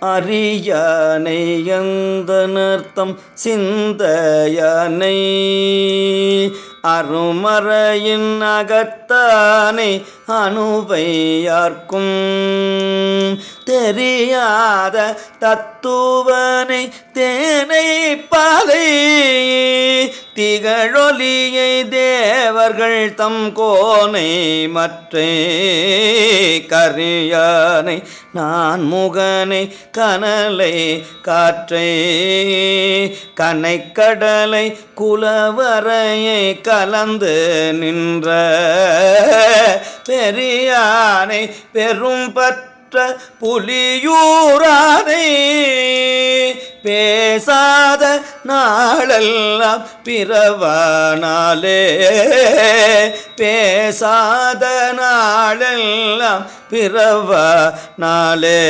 அரியானை எந்தனர்த்தம் சிந்தையானை அருமறையின் அகத்தானை அணுவையார்க்கும் தெரியாத தத்துவனை தேனை பாலை திகழொலியை தேவர்கள் தம் கோனை மற்றே கரியானை நான் முகனை கனலை காற்றை கனைக்கடலை குலவரையை கலந்து நின்ற பெரியானை பெரும் பற்ற புலியூரானை பேசாத நாளெல்லாம் பிறவானாலே பேசாத நாளெல்லாம் பிறவானாலே